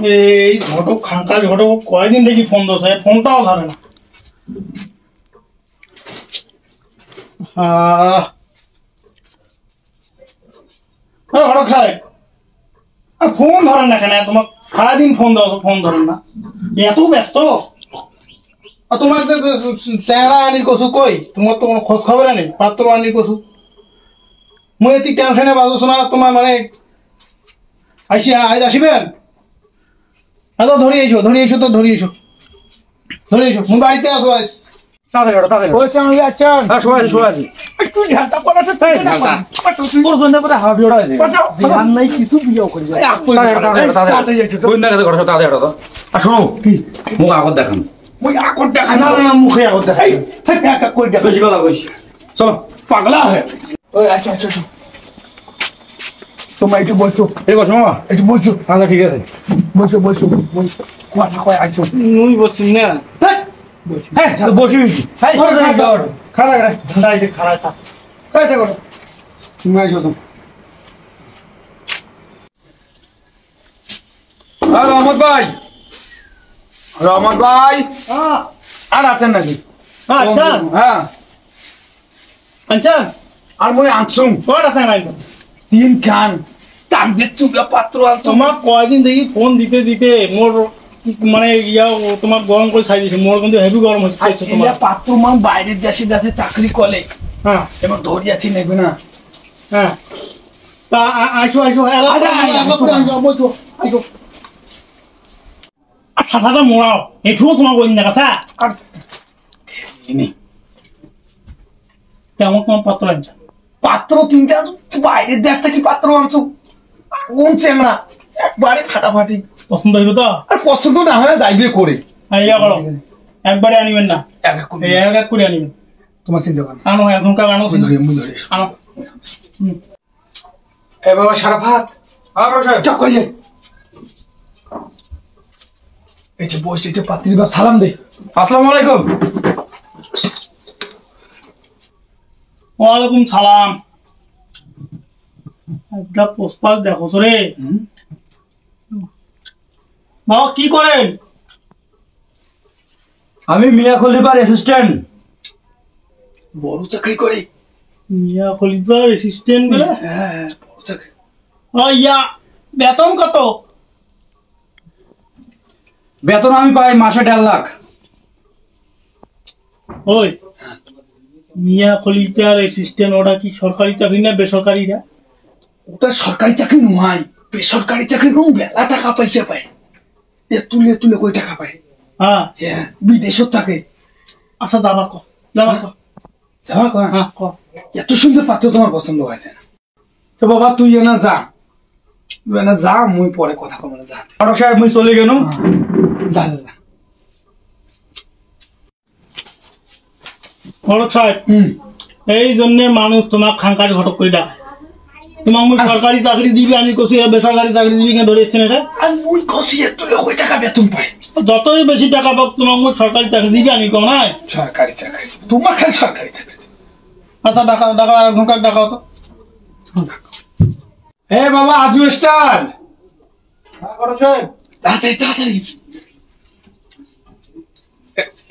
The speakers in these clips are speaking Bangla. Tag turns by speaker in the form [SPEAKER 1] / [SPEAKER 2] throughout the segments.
[SPEAKER 1] এই ঘটক খাঙ্কাজ ঘটক কয়দিন দেখি ফোন দোষ ফোনটাও ধরে না। ঘটক সাহেব ফোন ধরেন না কেন? তোমার সারাদিন ফোন দাও, ফোন ধরেন না, এত ব্যস্ত। তোমার চেহারা আনির কছু কই? তোমার তো কোনো খোঁজ খবর নেই। পাত্র আনির কছু মুই এতি টেনশনে বাজছো না তোমার মানে আজ আসিবেন? ধরে এসো তো ধরে এসো মুই বাড়িতে আসো। আজ মুখে আগত দেখাই চলো পাগলা হয়। আচ্ছা তোমার একটু বলছো, একটু বলছো। আচ্ছা ঠিক আছে, বলছো কথা কয় আছো। মুই বলছি না বসি তুমি আইছো তো।
[SPEAKER 2] রহমত ভাই আর আছেন নাকি? হ্যাঁ
[SPEAKER 1] আচ্ছা
[SPEAKER 2] আর মনে আনছুম তিন খান তাদের চুলা পাত্র
[SPEAKER 1] তোমার কয়দিন দেখি ফোন দিতে দিতে মোর মানে তোমার গরম করে ছাই দিয়েছে। মোর কিন্তু হেভি গরম হচ্ছে। তোমার
[SPEAKER 2] পাত্র মান বাইরের দেশে দেশে চাকরি করে। হ্যাঁ এবার ধরিয়াছি নেবে না।
[SPEAKER 1] হ্যাঁ তা আইসো ছাতাটা মোড়াও এঠুও তোমার বই না কাছা কেমন তোমার পাত্র আনছে?
[SPEAKER 2] পাত্র তিনটা বাইরের দেশ থেকে পাত্র আনছো কোন চেংড়া একবারে ফাটাফাটি।
[SPEAKER 1] পছন্দ হইব তো?
[SPEAKER 2] আর পছন্দ না হয় যাইবে করে
[SPEAKER 1] করো একবারে আনিবেন না, এক এক করে আনিবেন।
[SPEAKER 2] তোমার চিন্তা করো
[SPEAKER 1] আনো এখনকার আনো আনো।
[SPEAKER 2] এ বাবা সারাফাত এই যে বসে এটা পাত্রীর বাপ সালাম দে। আসসালামু আলাইকুম।
[SPEAKER 1] ওয়ালাইকুম সালাম। একটা পোস্টপাল দেখো রে বাবা, কি করেন?
[SPEAKER 2] আমি মিয়া খলিফার অ্যাসিস্ট্যান্ট। বড় চাকরি করে।
[SPEAKER 1] মিয়া খলিফার অ্যাসিস্ট্যান্ট?
[SPEAKER 2] হ্যাঁ বড় চাকরি।
[SPEAKER 1] বেতন কত?
[SPEAKER 2] বেতন আমি পাই মাসে 1.5 লাখ।
[SPEAKER 1] ওই মিয়া খলিফার অ্যাসিস্ট্যান্ট ওটা কি সরকারি চাকরি না বেসরকারি? না
[SPEAKER 2] ওটা সরকারি চাকরি নয়, বেসরকারি চাকরি। কোন বেলা টাকা পয়সা পায়, তুলে তুলে কই টাকা পায়। হ্যাঁ বিদেশত থাকে।
[SPEAKER 1] আচ্ছা যাবার কর।
[SPEAKER 2] হ্যাঁ এত সুন্দর পাত্র তোমার পছন্দ হয়েছে না তো বাবা তুই এনা যা মুই পরে কথা কম না। যা ঘটক সাহেব মুই চলে গেল। যা
[SPEAKER 1] ঘটক সাহেব এই জন্য মানুষ তোমার খাঙ্কাজ ঘটক করে ডাকে। তোমার মুই সরকারি চাকরি দিবি আমি কষি বেসরকারি চাকরি দিবি কেন ধরেছেন? এটা
[SPEAKER 2] আর মুই কষি তুলে ওই টাকা বেতন পাই।
[SPEAKER 1] যতই বেশি টাকা পাক তোমার মুই সরকারি চাকরি দিবি আমি কম নাই।
[SPEAKER 2] সরকারি চাকরি তোমার খালি সরকারি চাকরি।
[SPEAKER 1] আচ্ছা ডাকা এখনকার ডাকাও তো।
[SPEAKER 2] এ বাবা আজু স্টার
[SPEAKER 1] তাড়াতাড়ি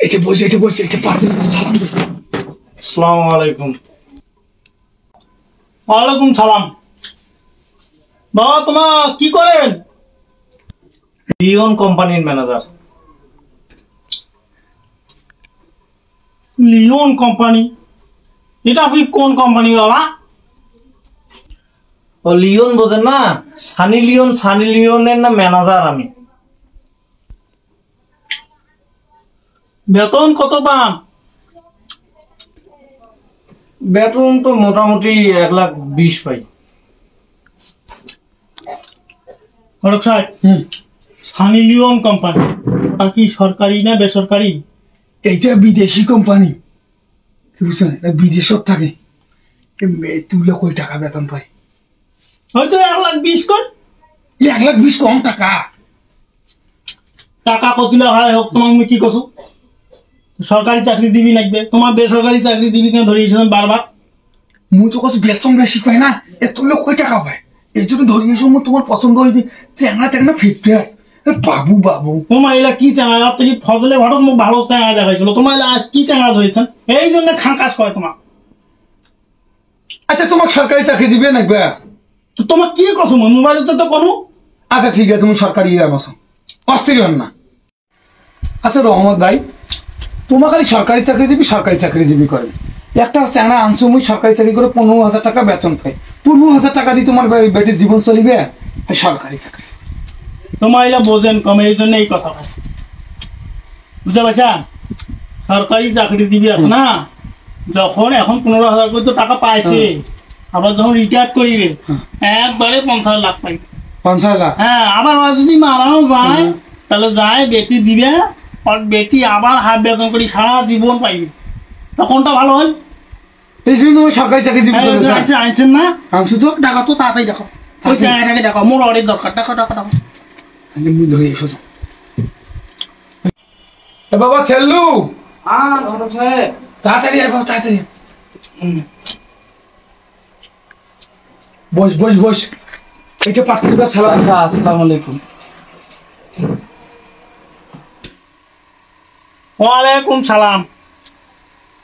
[SPEAKER 2] এটা বসে এটা পাত্র সালাম দে।
[SPEAKER 1] আসসালামু আলাইকুম। ওয়ালাইকুম সালাম। বাবা তোমার কি করেন?
[SPEAKER 3] লিওন কোম্পানির ম্যানেজার।
[SPEAKER 1] Leone company? এটা আপনি কোন কোম্পানি বাবা?
[SPEAKER 3] ও লিওন বোঝেন না? সানি লিওনের না ম্যানেজার আমি।
[SPEAKER 1] বেতন কত পান?
[SPEAKER 3] বেতন তো মোটামুটি 1,20,000 পাই।
[SPEAKER 1] ঘটক সাহেব সানি লিওন কোম্পানি তা কি সরকারি না বেসরকারি?
[SPEAKER 2] এইটা বিদেশি কোম্পানি বুঝছেন, বিদেশত থাকে। তুলে কই টাকা বেতন পাই?
[SPEAKER 1] হয়তো 1,20,000 কোন।
[SPEAKER 2] 1,20,000 কম টাকা।
[SPEAKER 1] টাকা কতলা হয় হোক তোমার মুই কি কছু? সরকারি চাকরি দিবি লাগবে, তোমার বেসরকারি চাকরি দিবি কেন ধরিয়েছিলেন বারবার?
[SPEAKER 2] মুই তো কছু বেতন বেশি পাই না, এ তুলে কই টাকা পায়? এই জন্য ধরিয়েছো। তোমার পছন্দ হইবে চেংড়া ফিটফাট বাবু বাবু
[SPEAKER 1] তোমার এলা কি চ্যাংড়া থেকে ফজলে ঘটক মুখ ভালো চ্যাংড়া দেখাইছিল তোমার এলা আজ কি চ্যাংড়া ধরেছেন এই জন্য খাঁকাশ করে তোমার
[SPEAKER 2] আচ্ছা তোমার সরকারি চাকরি দিবে নাকবে
[SPEAKER 1] তো তোমার কি কসম মোবাইলতে তো কোনো
[SPEAKER 2] আচ্ছা ঠিক আছে তুমি সরকারি বসো অস্থির হন না আচ্ছা রহমত ভাই তোমার খালি সরকারি চাকরিজীবী করে একটা চ্যাংড়া আনছো মুই সরকারি চাকরি করে 15,000 টাকা বেতন পাই 15,000 টাকা দিয়ে তোমার বেটির জীবন চলিবে সরকারি চাকরি
[SPEAKER 1] তোমার এলা বোঝেন কমে এই জন্য এই কথা হয় বুঝতে পারছা সরকারি চাকরিজীবী আছে না যখন এখন 15,000 করে তো টাকা পাইছে আবার যখন রিটায়ার করিবে একবারে 50 লাখ পাইবে
[SPEAKER 2] 50 লাখ
[SPEAKER 1] হ্যাঁ আবার যদি মারাও যায় তাহলে যায় বেটি দিবে আর বেটি আবার হাফ বেতন করে সারা জীবন পাইবে তখনটা ভালো হয়
[SPEAKER 2] এই জন্য তুমি সরকারি চাকরিজীবী
[SPEAKER 1] আনছেন না
[SPEAKER 2] আনছো তো
[SPEAKER 1] টাকা তো তাড়াতাড়ি দেখো ওই জায়গাটাকে দেখো মোর অনেক দরকার টাকা টাকা টাকা
[SPEAKER 2] মুই ধরে এসো এ বাবা ছেল্লু তাড়াতাড়ি আয় বাবা তাড়াতাড়ি বস বস বস এটা পাত্রের ব্যবসা
[SPEAKER 3] আসসালামু আলাইকুম।
[SPEAKER 1] ওয়ালাইকুম সালাম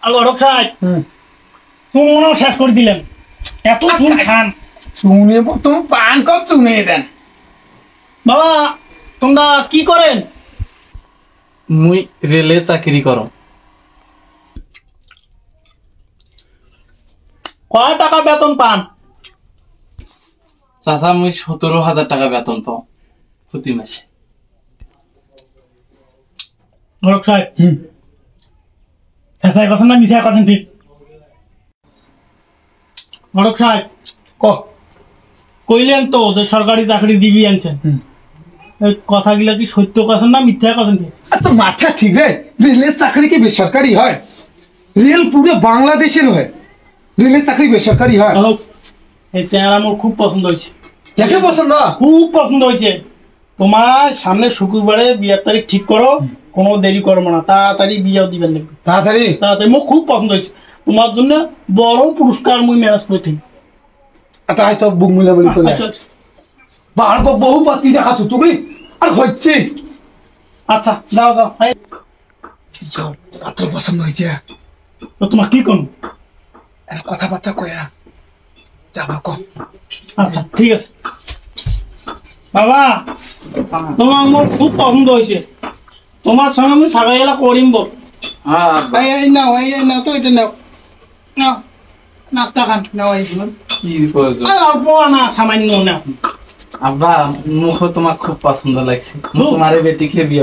[SPEAKER 1] ঘটক সাহেব তুমি মনে হয় শেষ করে দিলেন এত চুন খান
[SPEAKER 2] চুনে তুমি পান কম চুনে দেন
[SPEAKER 1] বাবা তোমরা কি করেন
[SPEAKER 3] মুই রেলে চাকরি করো।
[SPEAKER 1] কয় টাকা বেতন পান
[SPEAKER 3] চাচা মুই 17,000 টাকা বেতন পাও প্রতি মাসে।
[SPEAKER 1] ঘটক সাহেব শেষাই কথা না মিশাই কথা ঠিক ঘটক সাহেব কইলেন তো যে সরকারি চাকরি দিবি আনছেন এই কথাগুলা কি সত্য কথা না মিথ্যা কথা ঠিক
[SPEAKER 2] তো মাথা ঠিক রে রেলের চাকরি কি বেসরকারি হয় রেল পুরো বাংলাদেশের হয় রেলের চাকরি বেসরকারি হয়
[SPEAKER 1] এই চেহারা আমার খুব পছন্দ হয়েছে
[SPEAKER 2] একে পছন্দ
[SPEAKER 1] খুব পছন্দ হয়েছে তোমার সামনে শুক্রবারে বিয়ের তারিখ ঠিক করো কোনো দেরি করবো না তাড়াতাড়ি বিয়েও দিবেন দেখবে
[SPEAKER 2] তাড়াতাড়ি
[SPEAKER 1] তাড়াতাড়ি মোক খুব পছন্দ হয়েছে তোমার জন্য বড় পুরস্কার মুই ম্যানেজ করছি
[SPEAKER 2] তাই তো বুক মিলা বলি করে বার বহু পাতি দেখাচ্ছ তুমি আর হচ্ছে
[SPEAKER 1] আচ্ছা যাও যাও
[SPEAKER 2] পাত্র পছন্দ হয়েছে
[SPEAKER 1] তো তোমার কি করুন
[SPEAKER 2] কথাবার্তা কয়া যাবা কম
[SPEAKER 1] আচ্ছা ঠিক আছে বাবা তোমার আমার খুব পছন্দ হয়েছে তোমার সঙ্গে আমি সাগাইলা করিম বল এই নাও এই নাও তো এটা নাও নাও নাস্তা খান নাও এই
[SPEAKER 3] কি প্রয়োজন?
[SPEAKER 1] অল্প না সামান্য না
[SPEAKER 3] আব্বা মুখ তোমার খুব পছন্দ লাগছে তোমার বেটিকে বিয়ে